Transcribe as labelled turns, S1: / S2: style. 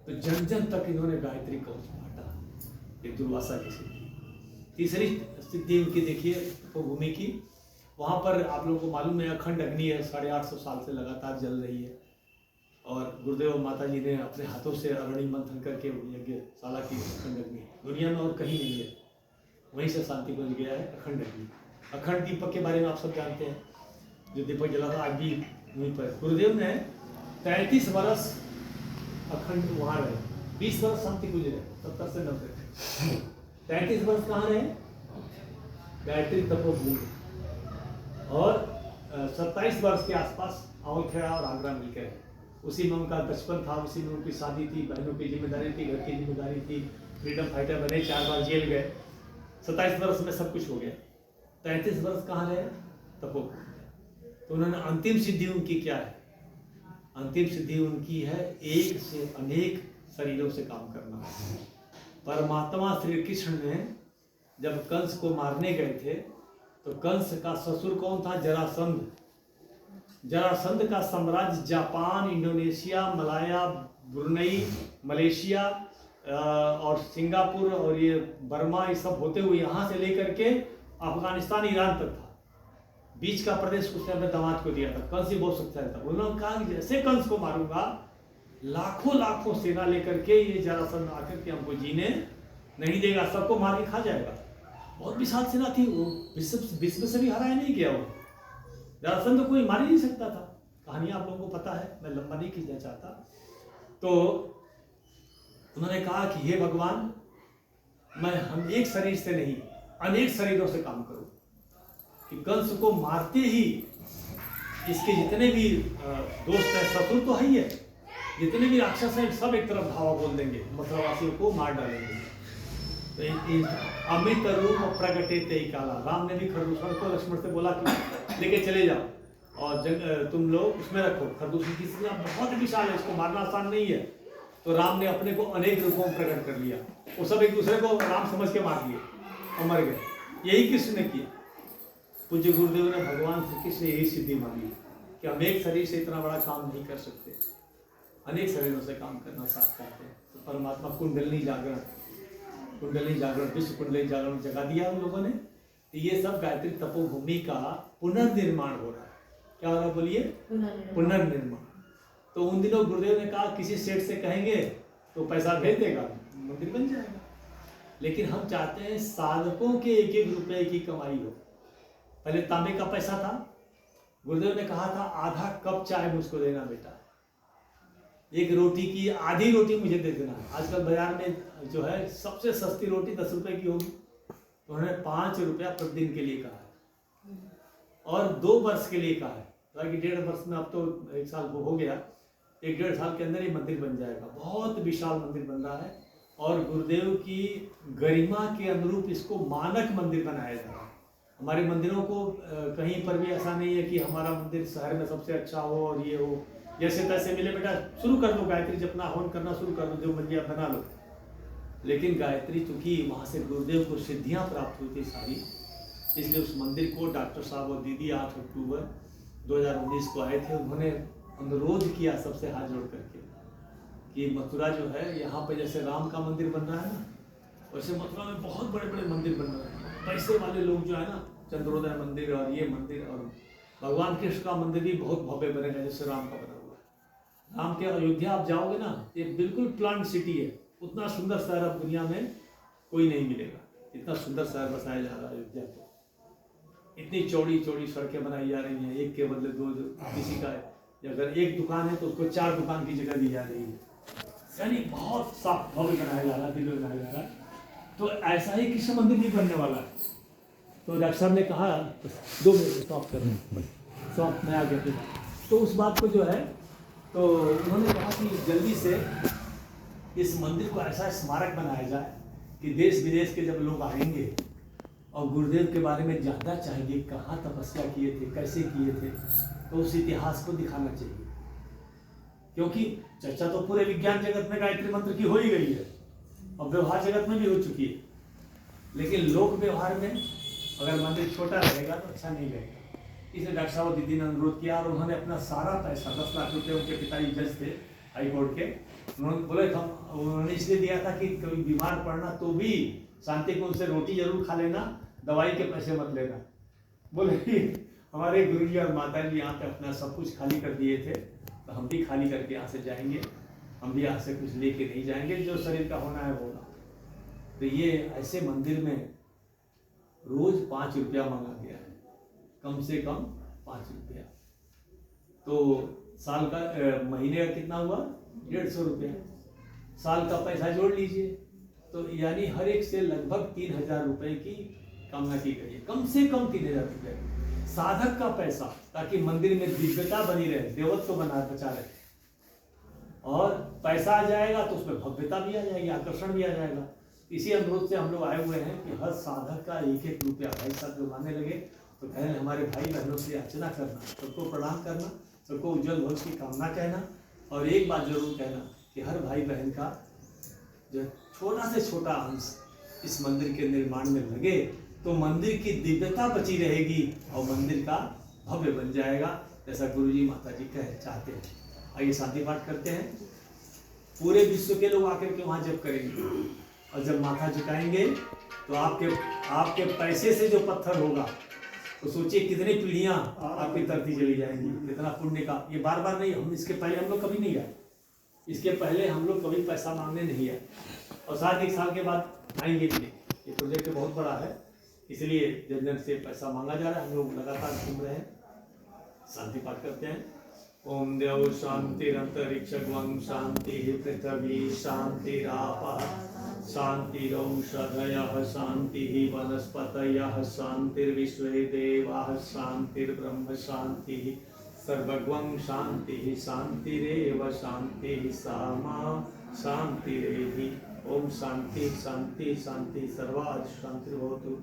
S1: तो जन जन तक इन्होंने गायत्री कवच बांटा, ये दुर्वासा की सिद्धि। तीसरी सिद्धि उनकी देखिए तपोभूमि की, वहाँ पर आप लोगों को मालूम है अखंड अग्नि है, 850 साल से लगातार जल रही है। और गुरुदेव और माता जी ने अपने हाथों से अरणि मंथन करके यज्ञशाला की अखंड अग्नि, दुनिया में और कहीं नहीं है, वहीं से शांति बन गया है अखंड अग्नि। अखंड दीपक के बारे में आप सब जानते हैं, जो दीपक जला था आज भी वहीं पर। गुरुदेव ने 33 वर्ष अखंड वहाँ रहे, 20 वर्ष शांति गुजरे, 70 से 90, 33 वर्ष कहाँ रहे? गायत्री तपोभूमि। और 27 वर्ष के आसपास अवलखेड़ा और आगरा मिलकर रहे। उसी में उनका बचपन था, उसी में उनकी शादी थी, बहनों की जिम्मेदारी थी, घर की जिम्मेदारी थी, फ्रीडम फाइटर बने, 4 बार जेल गए, 27 वर्ष में सब कुछ हो गया। 33 वर्ष कहाँ रहे? तपोभूमि। तो उन्होंने अंतिम सिद्धि उनकी क्या है? अंतिम सिद्धि उनकी है एक से अनेक शरीरों से काम करना। परमात्मा श्री कृष्ण ने जब कंस को मारने गए थे तो कंस का ससुर कौन था? जरासंध। जरासंध का साम्राज्य Japan, Indonesia, Malaya, Brunei, Malaysia और सिंगापुर और ये बर्मा, ये सब होते हुए यहाँ से लेकर के अफगानिस्तान, ईरान तक था। बीच का प्रदेश उसने अपने दामाद को दिया था। कंस ही बहुत शक्तिशाली था। उन्होंने कहा कि जैसे कंस को मारूंगा, लाखों लाखों सेना लेकर के ये जरासंध आकर के हमको जीने नहीं देगा, सबको मार के खा जाएगा। बहुत विशाल सेना थी, वो विश्व से भी हराया नहीं गया। वो जरासंध कोई मार ही नहीं सकता था। कहानी आप लोगों को पता है, मैं लंबा नहीं खींचना चाहता। तो उन्होंने कहा कि हे भगवान, हम एक शरीर से नहीं अनेक शरीरों से काम करूं, कि कंस को मारते ही इसके जितने भी दोस्त हैं, शत्रु तो है ही है, जितने भी राक्षस हैं सब एक तरफ धावा बोल देंगे, मथुरावासियों को मार डालेंगे। तो अमित रूप प्रगटे तेई काला, राम ने भी खरदूषण को लक्ष्मण से बोला कि लेके चले जाओ और तुम लोग उसमें रखो। खरदूषण की सीना बहुत विशाल है, इसको मारना आसान नहीं है। तो राम ने अपने को अनेक रूपों में प्रकट कर लिया, वो सब एक दूसरे को राम समझ के मार दिए और मर गए। यही कृष्ण ने किया। पूज्य गुरुदेव ने भगवान श्री कृष्ण यही सिद्धि मांगी कि हम एक शरीर से इतना बड़ा काम नहीं कर सकते, अनेक शरीरों से काम करना चाहते हैं। तो परमात्मा कुंडलिनी जागरण, विश्व कुंडलिनी जागरण जगा दिया उन लोगों ने। तो ये सब गायत्री तपोभूमि का पुनर्निर्माण हो रहा है। क्या हो रहा है बोलिए? पुनर्निर्माण। तो उन दिनों गुरुदेव ने कहा किसी सेठ से कहेंगे तो पैसा भेज देगा, मंदिर बन जाएगा। लेकिन हम चाहते हैं साधकों के 1-1 रुपए की कमाई हो। पहले तांबे का पैसा था, गुरुदेव ने कहा था आधा कप चाय मुझको देना बेटा, एक रोटी की आधी रोटी मुझे दे देना। आजकल बाजार में जो है सबसे सस्ती रोटी 10 रुपए की होगी, तो उन्होंने 5 रुपया प्रतिदिन के लिए कहा है और 2 वर्ष के लिए कहा है। ताकि 1.5 वर्ष में, अब तो 1 साल हो गया, 1-1.5 साल के अंदर ये मंदिर बन जाएगा। बहुत विशाल मंदिर बन रहा है और गुरुदेव की गरिमा के अनुरूप इसको मानक मंदिर बनाया जा रहा है। हमारे मंदिरों को कहीं पर भी ऐसा नहीं है कि हमारा मंदिर शहर में सबसे अच्छा हो और ये हो, जैसे तैसे मिले बेटा शुरू कर दो, गायत्री जपना हवन करना शुरू कर दो, जो मर्जी आप बना लो। लेकिन गायत्री चूंकि वहाँ से गुरुदेव को सिद्धियाँ प्राप्त हुई थी सारी, इसलिए उस मंदिर को डॉक्टर साहब और दीदी 8 अक्टूबर 2019 को आए थे। उन्होंने अनुरोध किया सबसे हाथ जोड़ करके कि मथुरा जो है, यहाँ पे जैसे राम का मंदिर बन रहा है ना, वैसे मथुरा में बहुत बड़े बड़े मंदिर बन रहे हैं। पैसे वाले लोग जो है ना, चंद्रोदय मंदिर और ये मंदिर और भगवान कृष्ण का मंदिर भी बहुत भव्य बनेगा जैसे राम का बना हुआ है। राम के अयोध्या आप जाओगे ना, ये बिल्कुल प्लांट सिटी है। उतना सुंदर शहर अब दुनिया में कोई नहीं मिलेगा, इतना सुंदर शहर बसाया जा रहा है अयोध्या को। इतनी चौड़ी चौड़ी सड़कें बनाई जा रही हैं, एक के बदले 2, किसी का अगर एक दुकान है तो उसको 4 दुकान की जगह दी जा रही है। यानी बहुत साफ भव्य बनाया जा रहा है, दिव्य बनाया जा रहा है। तो ऐसा ही कृष्ण मंदिर भी बनने वाला है। तो डॉक्टर साहब ने कहा 2 मिनट स्टॉप कर, स्टॉप में आ गया। तो उस बात को जो है, तो उन्होंने कहा कि जल्दी से इस मंदिर को ऐसा स्मारक बनाया जाए कि देश विदेश के जब लोग आएंगे और गुरुदेव के बारे में जानना चाहेंगे, कहाँ तपस्या किए थे, कैसे किए थे, तो उस इतिहास को दिखाना चाहिए। क्योंकि चर्चा तो पूरे विज्ञान जगत में गायत्री मंत्र की हो ही गई है और व्यवहार जगत में भी हो चुकी है, लेकिन लोक व्यवहार में अगर मंदिर छोटा रहेगा तो अच्छा नहीं रहेगा। इसलिए डॉक्टर साहब दीदी ने अनुरोध किया और उन्होंने अपना सारा पैसा 10 लाख रुपये, उनके पिताजी जज थे हाई कोर्ट के, उन्होंने बोले हम उन्होंने इसलिए दिया था कि कभी बीमार पड़ना तो भी शांति को उनसे रोटी जरूर खा लेना, दवाई के पैसे मत लेना। बोले हमारे गुरुजी और माता जी यहाँ पे अपना सब कुछ खाली कर दिए थे, तो हम भी खाली करके यहाँ से जाएंगे, हम भी यहाँ से कुछ लेके नहीं जाएंगे, जो शरीर का होना है होगा। तो ये ऐसे मंदिर में रोज 5 रुपया मांगा गया है, कम से कम 5 रुपया। तो साल का महीने का कितना हुआ? 150 रुपया। साल का पैसा जोड़ लीजिए, तो यानी हर एक से लगभग 3000 रुपए की कामना की गई है, कम से कम 3000 रुपये साधक का पैसा, ताकि मंदिर में दिव्यता बनी रहे, देवत्व बचा रहे। और पैसा आ जाएगा तो उसमें भव्यता भी आ जाएगी, आकर्षण भी आ जाएगा। इसी अनुरोध से हम लोग आए हुए हैं कि हर साधक का 1-1 रुपया भाई साहब जो मानने लगे, तो कहें हमारे भाई बहनों से अर्चना करना, सबको प्रणाम करना, सबको उज्जवल भविष्य की कामना कहना। और एक बात जरूर कहना कि हर भाई बहन का जो छोटा से छोटा अंश इस मंदिर के निर्माण में लगे, तो मंदिर की दिव्यता बची रहेगी और मंदिर का भव्य बन जाएगा, जैसा गुरुजी माता जी चाहते हैं। आइए शांति पाठ करते हैं। पूरे विश्व के लोग आकर के वहाँ जप करेंगे, और जब माथा झुकाएंगे तो आपके पैसे से जो पत्थर होगा, तो सोचिए कितनी पीढ़ियां आपकी तरती चली जाएंगी, कितना पुण्य का। ये बार बार नहीं, हम इसके पहले हम लोग कभी नहीं आए, इसके पहले हम लोग कभी पैसा मांगने नहीं आए, और शायद 1 साल के बाद आएंगे भी नहीं। ये प्रोजेक्ट बहुत बड़ा है, इसलिए जन जन से पैसा मांगा जा रहा है, हम लोग लगातार घूम रहे हैं। शांति पाठ करते हैं। ओम देव शांतिरंतरिक्षं शांति पृथ्वी शांतिरापः शांतिरौषधयः शांतिः वनस्पतयः शांतिर्विश्वे देवाः शांतिर्ब्रह्म शांतिः सर्वगं शांतिः शांतिरेव शांतिः सामा शांतिरेधि। ओम शांति शांति शांति सर्वात् शांतिर्भवतु।